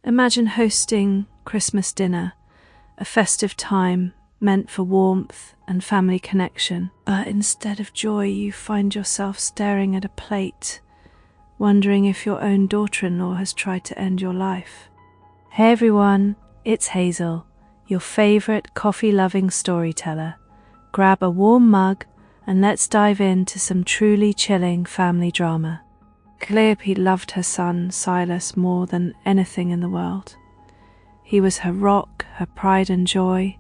Imagine hosting Christmas dinner, a festive time meant for warmth and family connection. But instead of joy, you find yourself staring at a plate, wondering if your own daughter-in-law has tried to end your life. Hey everyone, it's Hazel, your favourite coffee-loving storyteller. Grab a warm mug and let's dive into some truly chilling family drama. Calliope loved her son, Silas, more than anything in the world. He was her rock, her pride and joy.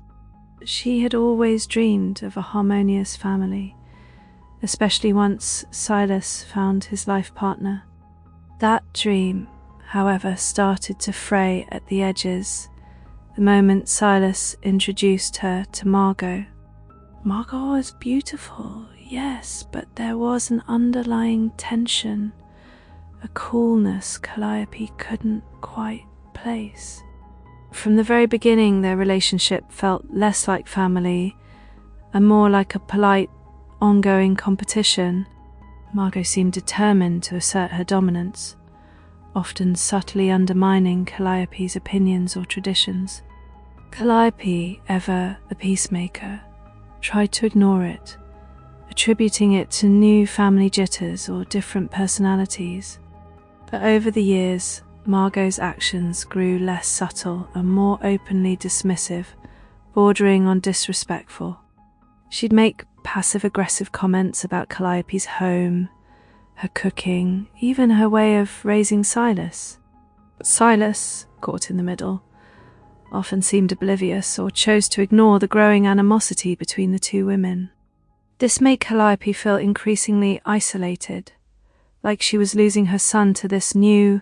She had always dreamed of a harmonious family, especially once Silas found his life partner. That dream, however, started to fray at the edges the moment Silas introduced her to Margot. Margot was beautiful, yes, but there was an underlying tension, a coolness Calliope couldn't quite place. From the very beginning, their relationship felt less like family and more like a polite, ongoing competition. Margot seemed determined to assert her dominance, often subtly undermining Calliope's opinions or traditions. Calliope, ever a peacemaker, tried to ignore it, attributing it to new family jitters or different personalities. But over the years, Margot's actions grew less subtle and more openly dismissive, bordering on disrespectful. She'd make passive-aggressive comments about Calliope's home, her cooking, even her way of raising Silas. But Silas, caught in the middle, often seemed oblivious or chose to ignore the growing animosity between the two women. This made Calliope feel increasingly isolated, like she was losing her son to this new,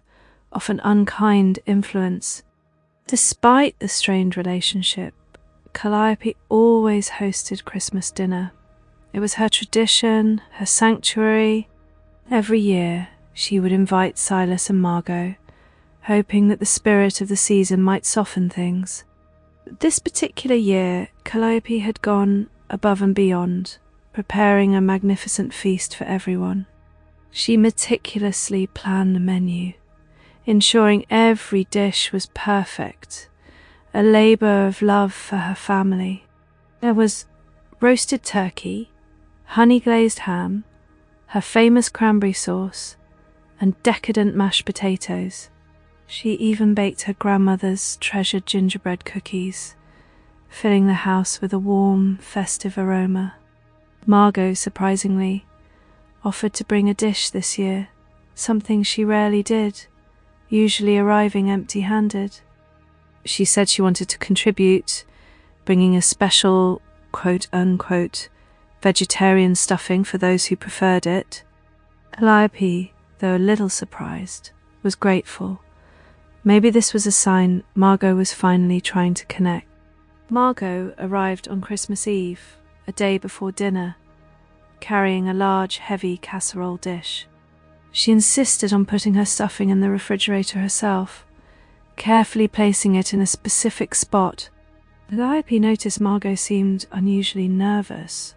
often unkind influence. Despite the strained relationship, Calliope always hosted Christmas dinner. It was her tradition, her sanctuary. Every year, she would invite Silas and Margot, hoping that the spirit of the season might soften things. This particular year, Calliope had gone above and beyond, preparing a magnificent feast for everyone. She meticulously planned the menu, ensuring every dish was perfect, a labour of love for her family. There was roasted turkey, honey-glazed ham, her famous cranberry sauce, and decadent mashed potatoes. She even baked her grandmother's treasured gingerbread cookies, filling the house with a warm, festive aroma. Margot, surprisingly, offered to bring a dish this year, something she rarely did, usually arriving empty-handed. She said she wanted to contribute, bringing a special, quote-unquote, vegetarian stuffing for those who preferred it. Calliope, though a little surprised, was grateful. Maybe this was a sign Margot was finally trying to connect. Margot arrived on Christmas Eve, a day before dinner, carrying a large, heavy casserole dish. She insisted on putting her stuffing in the refrigerator herself, carefully placing it in a specific spot. Calliope noticed Margot seemed unusually nervous,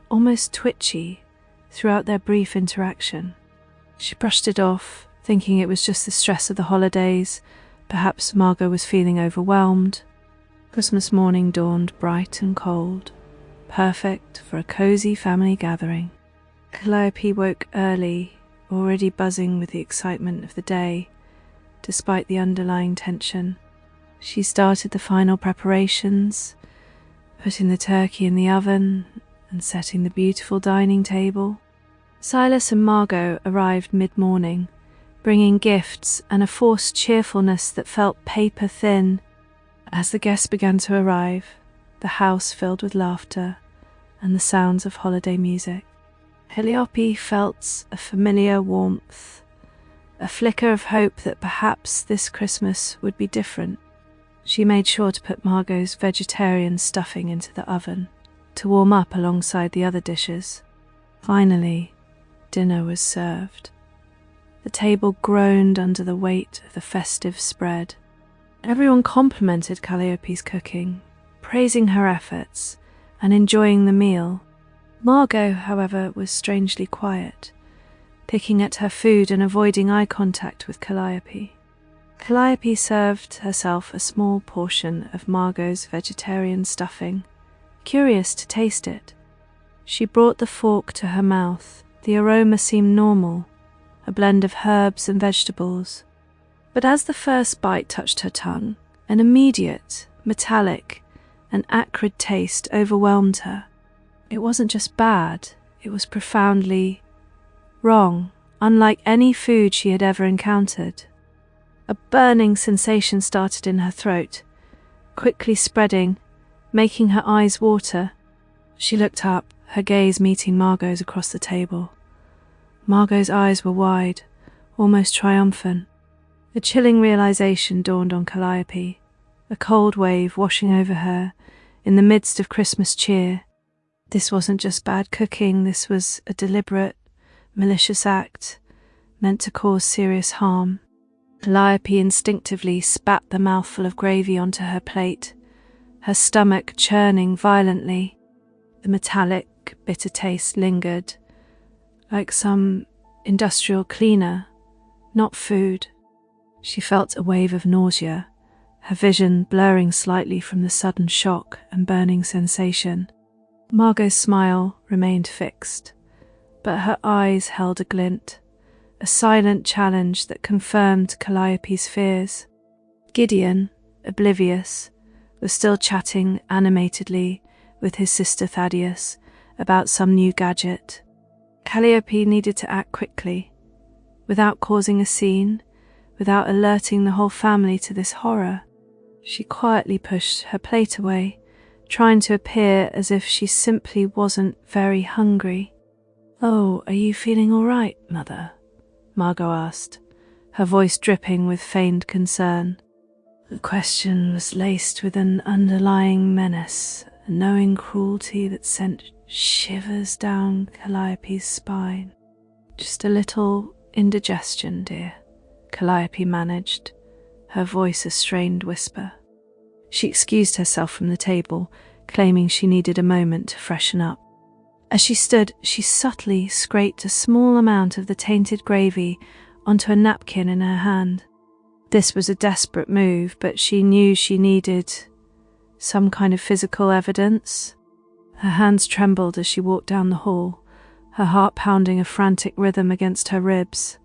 almost twitchy, throughout their brief interaction. She brushed it off, thinking it was just the stress of the holidays. Perhaps Margot was feeling overwhelmed. Christmas morning dawned bright and cold, perfect for a cozy family gathering. Calliope woke early, already buzzing with the excitement of the day, despite the underlying tension. She started the final preparations, putting the turkey in the oven and setting the beautiful dining table. Silas and Margot arrived mid-morning, bringing gifts and a forced cheerfulness that felt paper-thin. As the guests began to arrive, the house filled with laughter and the sounds of holiday music. Calliope felt a familiar warmth, a flicker of hope that perhaps this Christmas would be different. She made sure to put Margot's vegetarian stuffing into the oven to warm up alongside the other dishes. Finally, dinner was served. The table groaned under the weight of the festive spread. Everyone complimented Calliope's cooking, praising her efforts and enjoying the meal. Margot, however, was strangely quiet, picking at her food and avoiding eye contact with Calliope. Calliope served herself a small portion of Margot's vegetarian stuffing, curious to taste it. She brought the fork to her mouth. The aroma seemed normal, a blend of herbs and vegetables. But as the first bite touched her tongue, an immediate, metallic, and acrid taste overwhelmed her. It wasn't just bad, it was profoundly wrong, unlike any food she had ever encountered. A burning sensation started in her throat, quickly spreading, making her eyes water. She looked up, her gaze meeting Margot's across the table. Margot's eyes were wide, almost triumphant. A chilling realization dawned on Calliope, a cold wave washing over her in the midst of Christmas cheer. This wasn't just bad cooking, this was a deliberate, malicious act meant to cause serious harm. Calliope instinctively spat the mouthful of gravy onto her plate, her stomach churning violently. The metallic, bitter taste lingered, like some industrial cleaner, not food. She felt a wave of nausea, her vision blurring slightly from the sudden shock and burning sensation. Margot's smile remained fixed, but her eyes held a glint, a silent challenge that confirmed Calliope's fears. Gideon, oblivious, was still chatting animatedly with his sister Thaddeus about some new gadget. Calliope needed to act quickly, without causing a scene, without alerting the whole family to this horror. She quietly pushed her plate away, trying to appear as if she simply wasn't very hungry. "Oh, are you feeling all right, Mother?" Margot asked, her voice dripping with feigned concern. The question was laced with an underlying menace, a knowing cruelty that sent shivers down Calliope's spine. "Just a little indigestion, dear," Calliope managed, her voice a strained whisper. She excused herself from the table, claiming she needed a moment to freshen up. As she stood, she subtly scraped a small amount of the tainted gravy onto a napkin in her hand. This was a desperate move, but she knew she needed some kind of physical evidence. Her hands trembled as she walked down the hall, her heart pounding a frantic rhythm against her ribs.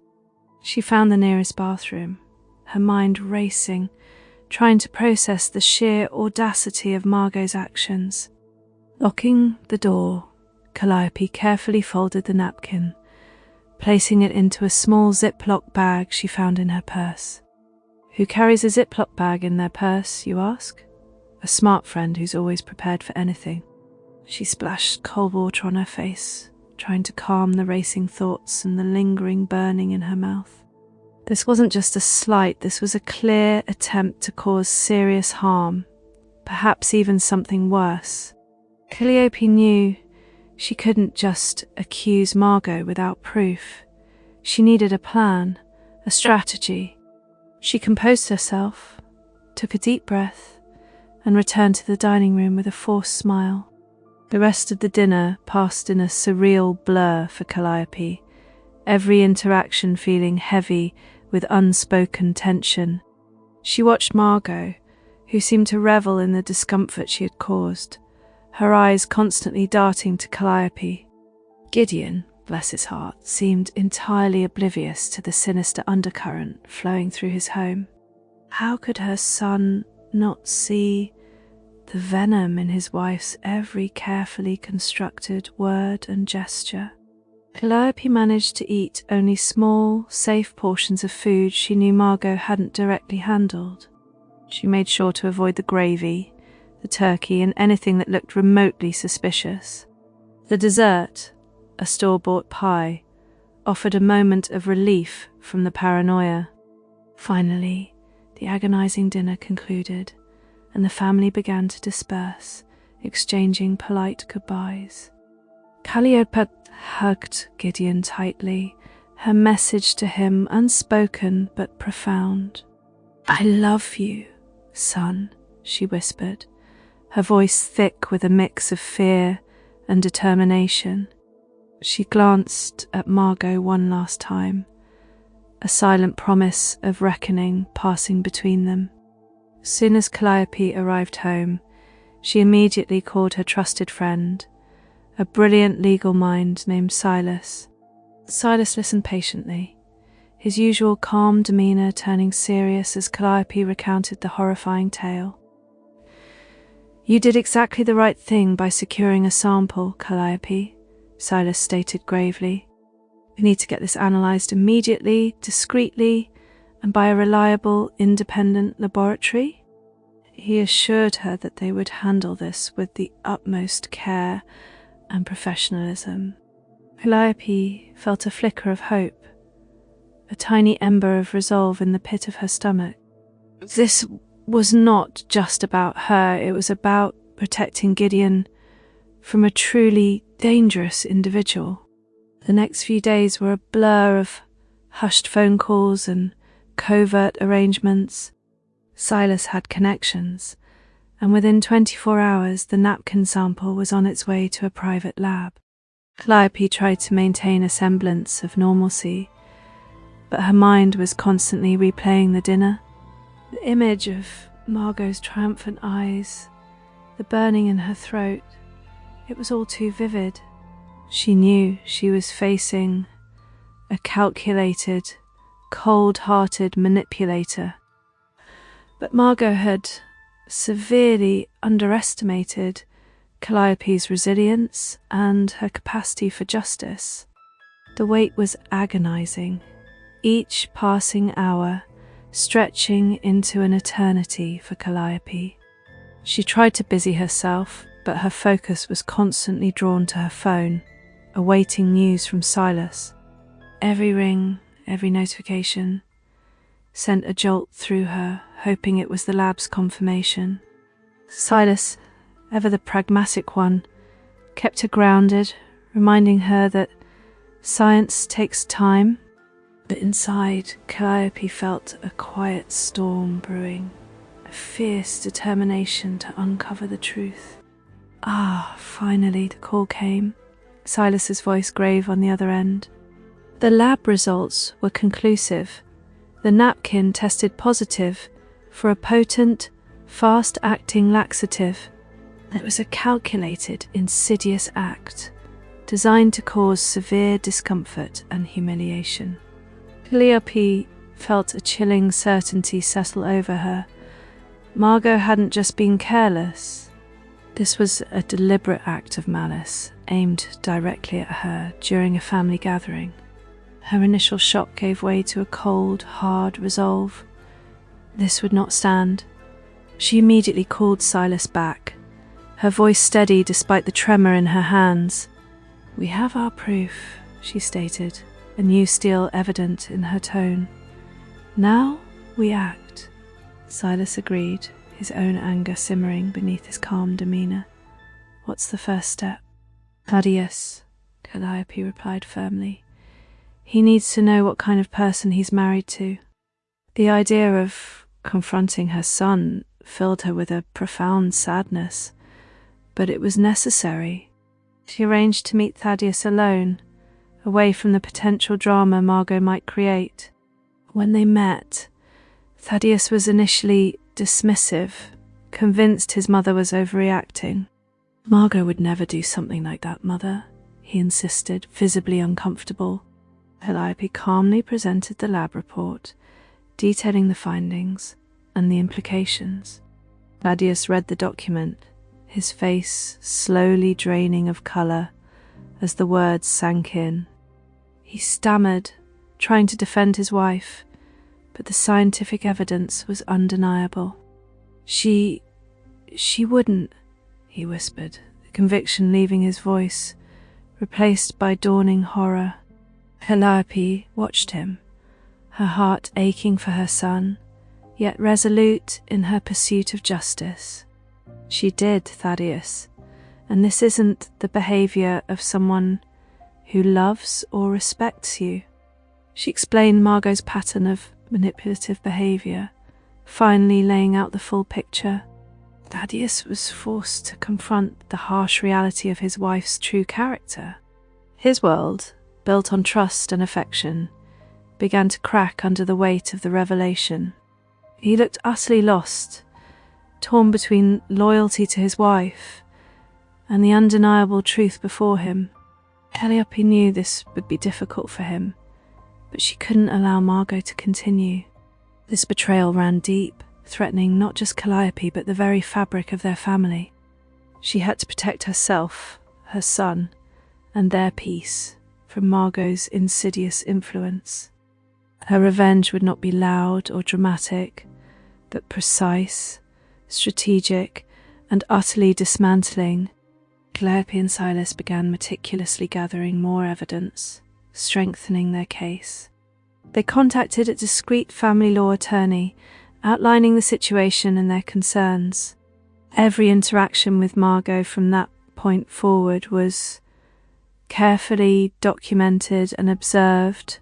She found the nearest bathroom, her mind racing, trying to process the sheer audacity of Margot's actions. Locking the door, Calliope carefully folded the napkin, placing it into a small Ziploc bag she found in her purse. Who carries a Ziploc bag in their purse, you ask? A smart friend who's always prepared for anything. She splashed cold water on her face, trying to calm the racing thoughts and the lingering burning in her mouth. This wasn't just a slight, this was a clear attempt to cause serious harm, perhaps even something worse. Calliope knew she couldn't just accuse Margot without proof. She needed a plan, a strategy. She composed herself, took a deep breath, and returned to the dining room with a forced smile. The rest of the dinner passed in a surreal blur for Calliope, every interaction feeling heavy with unspoken tension. She watched Margot, who seemed to revel in the discomfort she had caused, her eyes constantly darting to Calliope. Gideon, bless his heart, seemed entirely oblivious to the sinister undercurrent flowing through his home. How could her son not see the venom in his wife's every carefully constructed word and gesture? Calliope managed to eat only small, safe portions of food she knew Margot hadn't directly handled. She made sure to avoid the gravy, the turkey, and anything that looked remotely suspicious. The dessert, a store-bought pie, offered a moment of relief from the paranoia. Finally, the agonizing dinner concluded, and the family began to disperse, exchanging polite goodbyes. Calliope hugged Gideon tightly, her message to him unspoken but profound. "I love you, son," she whispered, her voice thick with a mix of fear and determination. She glanced at Margot one last time, a silent promise of reckoning passing between them. As soon as Calliope arrived home, she immediately called her trusted friend, a brilliant legal mind named Silas. Silas listened patiently, his usual calm demeanour turning serious as Calliope recounted the horrifying tale. "You did exactly the right thing by securing a sample, Calliope," Silas stated gravely. "We need to get this analysed immediately, discreetly, and by a reliable, independent laboratory." He assured her that they would handle this with the utmost care and professionalism. Calliope felt a flicker of hope, a tiny ember of resolve in the pit of her stomach. This was not just about her, it was about protecting Gideon from a truly dangerous individual. The next few days were a blur of hushed phone calls and covert arrangements. Silas had connections, and within 24 hours the napkin sample was on its way to a private lab. Calliope tried to maintain a semblance of normalcy, but her mind was constantly replaying the dinner. The image of Margot's triumphant eyes, the burning in her throat, it was all too vivid. She knew she was facing a calculated, cold-hearted manipulator. But Margot had severely underestimated Calliope's resilience and her capacity for justice. The wait was agonizing, each passing hour stretching into an eternity for Calliope. She tried to busy herself, but her focus was constantly drawn to her phone, awaiting news from Silas. Every ring, every notification sent a jolt through her, hoping it was the lab's confirmation. Silas, ever the pragmatic one, kept her grounded, reminding her that science takes time. But inside, Calliope felt a quiet storm brewing, a fierce determination to uncover the truth. Finally the call came, Silas's voice grave on the other end. The lab results were conclusive. The napkin tested positive for a potent, fast-acting laxative. It was a calculated, insidious act, designed to cause severe discomfort and humiliation. Calliope felt a chilling certainty settle over her. Margot hadn't just been careless. This was a deliberate act of malice, aimed directly at her during a family gathering. Her initial shock gave way to a cold, hard resolve. This would not stand. She immediately called Silas back, her voice steady despite the tremor in her hands. "We have our proof," she stated, a new steel evident in her tone. "Now we act." Silas agreed, his own anger simmering beneath his calm demeanour. "What's the first step?" "Thaddeus," Calliope replied firmly. "He needs to know what kind of person he's married to." The idea of confronting her son filled her with a profound sadness, but it was necessary. She arranged to meet Thaddeus alone, away from the potential drama Margot might create. When they met, Thaddeus was initially dismissive, convinced his mother was overreacting. "Margot would never do something like that, Mother," he insisted, visibly uncomfortable. Calliope calmly presented the lab report, detailing the findings and the implications. Thaddeus read the document, his face slowly draining of colour as the words sank in. He stammered, trying to defend his wife, but the scientific evidence was undeniable. She wouldn't," he whispered, the conviction leaving his voice, replaced by dawning horror. Calliope watched him, her heart aching for her son, yet resolute in her pursuit of justice. "She did, Thaddeus, and this isn't the behaviour of someone who loves or respects you." She explained Margot's pattern of manipulative behaviour, finally laying out the full picture. Thaddeus was forced to confront the harsh reality of his wife's true character. His world, built on trust and affection, began to crack under the weight of the revelation. He looked utterly lost, torn between loyalty to his wife and the undeniable truth before him. Calliope knew this would be difficult for him, but she couldn't allow Margot to continue. This betrayal ran deep, threatening not just Calliope but the very fabric of their family. She had to protect herself, her son, and their peace from Margot's insidious influence. Her revenge would not be loud or dramatic, but precise, strategic, and utterly dismantling. Calliope and Silas began meticulously gathering more evidence, strengthening their case. They contacted a discreet family law attorney, outlining the situation and their concerns. Every interaction with Margot from that point forward was carefully documented and observed.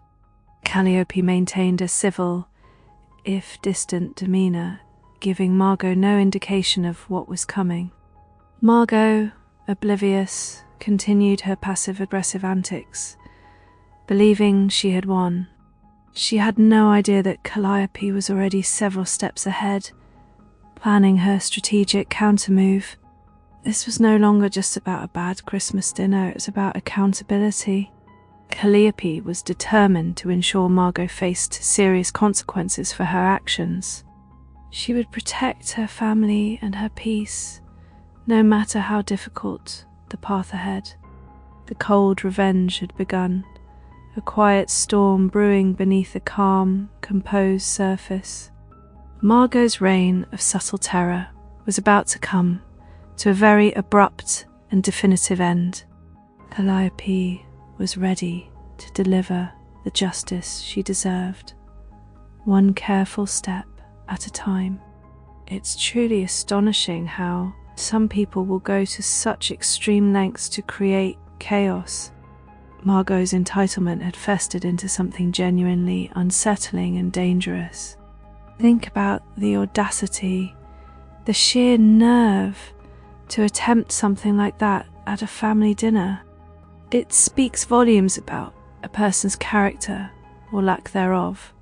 Calliope maintained a civil, if distant, demeanour, giving Margot no indication of what was coming. Margot, oblivious, continued her passive-aggressive antics, believing she had won. She had no idea that Calliope was already several steps ahead, planning her strategic countermove. This was no longer just about a bad Christmas dinner, it was about accountability. Calliope was determined to ensure Margot faced serious consequences for her actions. She would protect her family and her peace, no matter how difficult the path ahead. The cold revenge had begun, a quiet storm brewing beneath a calm, composed surface. Margot's reign of subtle terror was about to come to a very abrupt and definitive end. Calliope was ready to deliver the justice she deserved, one careful step at a time. It's truly astonishing how some people will go to such extreme lengths to create chaos. Margot's entitlement had festered into something genuinely unsettling and dangerous. Think about the audacity, the sheer nerve to attempt something like that at a family dinner. It speaks volumes about a person's character or lack thereof,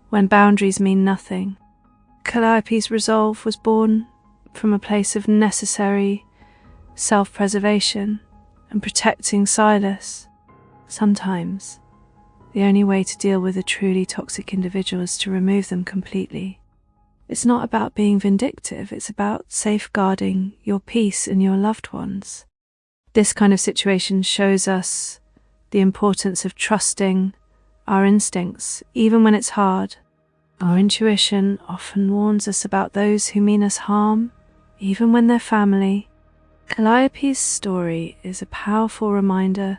when boundaries mean nothing. Calliope's resolve was born from a place of necessary self-preservation and protecting Silas. Sometimes, the only way to deal with a truly toxic individual is to remove them completely. It's not about being vindictive, it's about safeguarding your peace and your loved ones. This kind of situation shows us the importance of trusting our instincts, even when it's hard. Our intuition often warns us about those who mean us harm, even when they're family. Calliope's story is a powerful reminder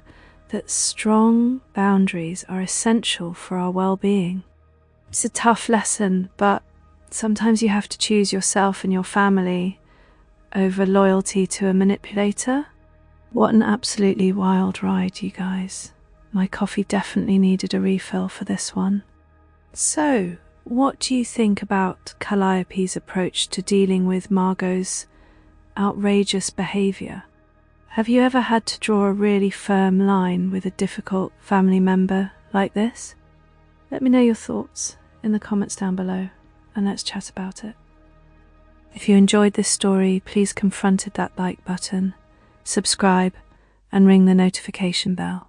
that strong boundaries are essential for our well-being. It's a tough lesson, but sometimes you have to choose yourself and your family over loyalty to a manipulator. What an absolutely wild ride, you guys. My coffee definitely needed a refill for this one. So, what do you think about Calliope's approach to dealing with Margot's outrageous behaviour? Have you ever had to draw a really firm line with a difficult family member like this? Let me know your thoughts in the comments down below, and let's chat about it. If you enjoyed this story, please confront that like button, subscribe, and ring the notification bell.